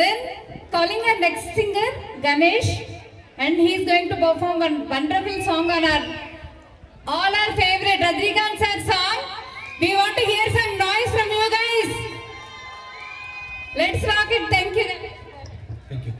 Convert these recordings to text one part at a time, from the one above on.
Then calling our next singer, Ganesh, and he is going to perform a wonderful song on all our favorite Rajnikant sir song. We want to hear some noise from you guys. Let's rock it. Thank you. Thank you.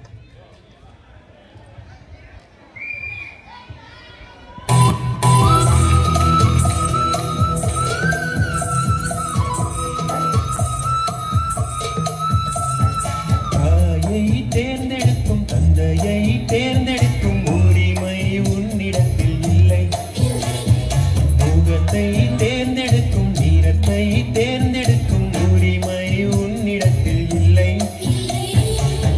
தேர்ந்தெடுக்கும் தந்தையை தேர்ந்தெடுக்கும் உரிமை உன்னிடத்தில் இல்லை. முகத்தை தேர்ந்தெடுக்கும் நீரத்தை தேர்ந்தெடுக்கும் உரிமை உன்னிடத்தில் இல்லை.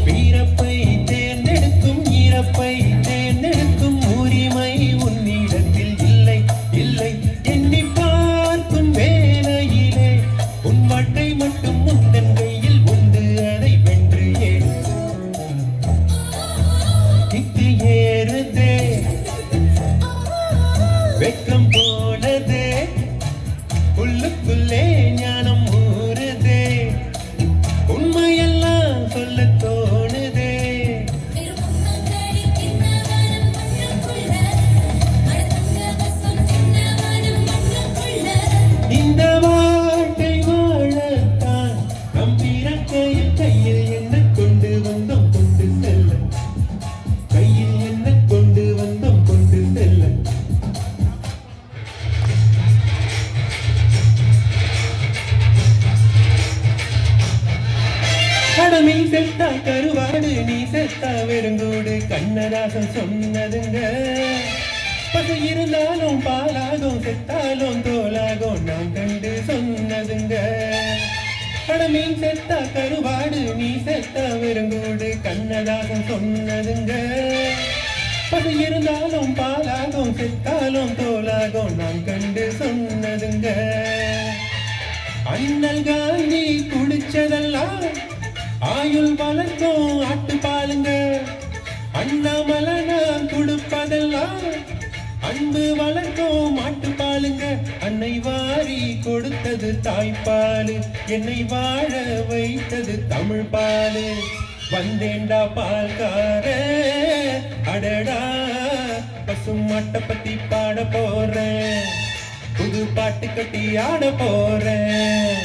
பிறப்பை தேர்ந்தெடுக்கும் இறப்பை தேர்ந்தெடுக்கும் உரிமை உன்னிடத்தில் இல்லை. இல்லை எண்ணி பார்க்கும் வேளையிலே உன் வாழ்க்கை மட்டும் முந்தன் கையில் உண்டு. அதை வென்று ஏறுதே வெக்கம் போனதே உள்ளுக்குள்ளே ஞானம் ஊறுதே உண்மையெல்லாம் சொல்ல தோணுதே. இந்த வாழ்க்கை வாழத்தான் நம் பிறக்கையில் கையில் என்ன கொண்டு வந்தோம் கொண்டு செல்ல. கையில் என்ன கொண்டு வந்தோம் கொண்டு செல்ல. கடமில் செத்தா கருவாடு நீ செத்தா வெறுங்கூடு கண்ணதாசன் சொன்னதுங்க. பசு இருந்தாலும் பாலாகும் செத்தாலும் தோலாகும் நாம் கண்டு சொன்னதுங்க. கடமில் செத்தா கருவாடு நீ செத்தா வெறுங்கூடு கண்ணதாசன் சொன்னதுங்க. பசு இருந்தாலும் பாலாகும் செத்தாலும் தோலாகும் நாம் கண்டு சொன்னதுங்க. அண்ணல் காந்தி குடிச்சதெல்லாம் ஆயுள் வளர்க்கும் ஆட்டு பாலுங்க. அண்ணாமலை நான் கொடுப்பதெல்லாம் அன்பு வளர்க்கும் மாட்டு பாலுங்க. அன்னை வாரி கொடுத்தது தாய்ப்பாலு என்னை வாழ வைத்தது தமிழ் பாலு. வந்தேண்டா பால்கார அடடா பசும் மாட்டை பத்தி பாட போறேன். புது பாட்டு கட்டி ஆட போறேன்.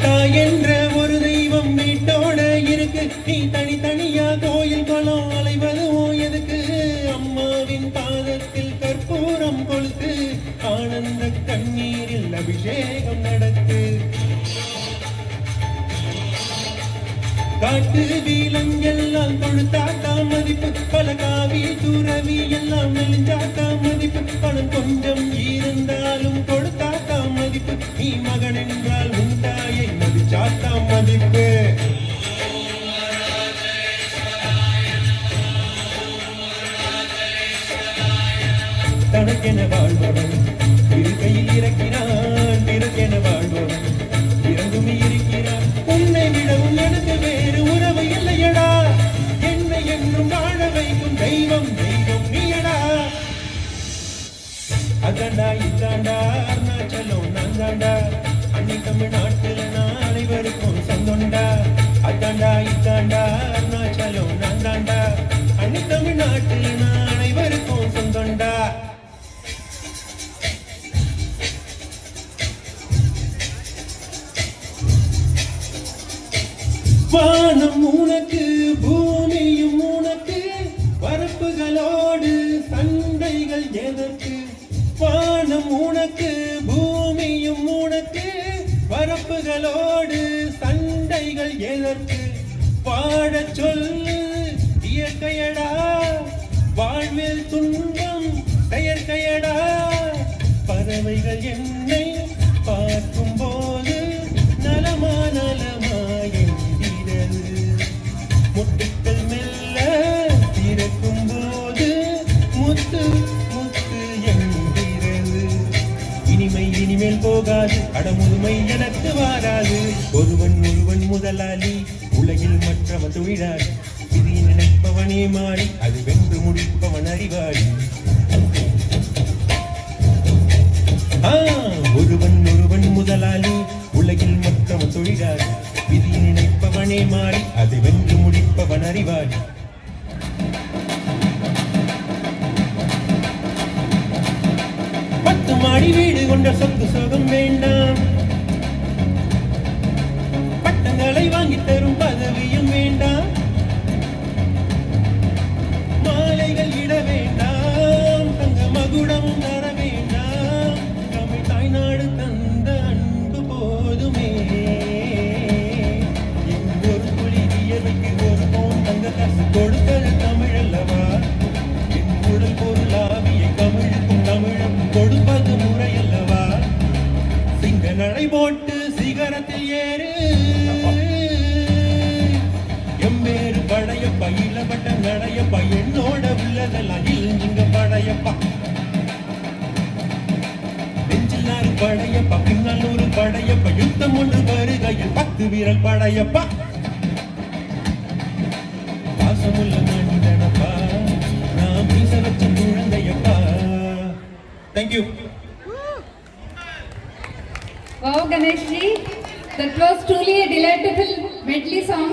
தாய் என்ற ஒரு தெய்வம் வீட்டோட இருக்கு. நீ தனித்தனியா கோயில் குளம் அலைவதும் எதுக்கு? அம்மாவின் பாதத்தில் கற்பூரம் கொளுத்து ஆனந்த கண்ணீரில் அபிஷேகம் நடத்து. காட்டு வீலங்கெல்லாம் கொழுத்தாட்டா மதிப்பு. பல காவி துறவி எல்லாம் நெலிஞ்சாட்டா மதிப்பு. பணம் கொஞ்சம் இருந்தாலும் கொடுத்தாட்டா மதிப்பு. நீ மகன் என்றால் உன் தாயை மதிச்சாட்டா மதிப்பு. தனக்கென வாழ்பவன் இருக்கையில் இறக்கினான். பிறக்கென வாழ்பவன் இறந்தும் இருக்கிறான். உன்னை விடவும் எனக்கு வேறு உறவு இல்லையடா. என்னை என்றும் வாழ வைக்கும் தெய்வம் தெய்வம் நீயடா. அதாண்டா இதாண்டா அருணாச்சலம் நான்தாண்டா. அன்னை தமிழ்நாட்டில் நான் அனைவருக்கும் சொந்தண்டா. அதாண்டா இதாண்டா அருணாச்சலம் நான்தாண்டா. அன்னை தமிழ்நாட்டில் நான் அனைவருக்கும் சொந்தண்டா. வானம் உனக்கு பூமியும் உனக்கு வரப்புகளோடு சண்டைகள் எதற்கு? வானம் உனக்கு பூமியும் உனக்கு வரப்புகளோடு சண்டைகள் எதற்கு? பாடச் சொல்லு இயற்கையடா வாழ்வில் துன்பம் செயற்கையடா. பறவைகள் என்னை பார்க்கும் போது நலமா நலமா என்கிறது. முட்டுக்கள் மெல்ல திறக்கும் போது முத்து முத்து என்கிறது. இனிமை இனிமேல் போகாது அடமுதுமை எனக்கு வாராது. ஒருவன் ஒருவன் முதலாளி உலகில் மற்றவன் தொழிலாளி. விதி நினைப்பவனே மாறி அது வென்று முடிப்பவன் அறிவாளி. ஒருவன் ஒருவன் முதலாளி உலகில் மனம் தொழிலாளி விதி நினைப்பவனே மாறி அதை வென்று முடிப்பவன் அறிவாளி. பத்து மாடி வீடு கொண்ட சொத்து சுகம் வேண்டாம், பட்டங்களை வாங்கி தரும் பதவியும் வேண்டாம், மாலைகள் இட வேண்டாம், தங்க மகுடமும் தர வேண்டாம், தமிழ் தாய்நாடு தந்த அன்பு போதுமே. ஒரு துளி வியர்வைக்கு ஒரு பவுன் தங்க காசு கொடுத்தது தமிழ் அல்லவா? என் உடல் பொருளாவியை தமிழுக்கும் தமிழுக்கும் கொடுப்பது முறை அல்லவா? சிங்க நடை போட்டு சிகரத்தில் ஏறு எம்மேறு படையப்பா, இளவட்ட நடையப்பா, என்னோட உள்ளதெல்லாம் இங்க படையப்பா. நெஞ்சில் 6 படையப்பா, பின்னால் 100 படையப்பா, யுத்தம் ஒன்று வருகையில் 10 வீரல் படையப்பா. பாசமுள்ள மனிதனப்பா, நான் மீச வச்ச குழந்தையப்பா. Thank you. Wow, Ganesh ji, that was truly a delightful medley song.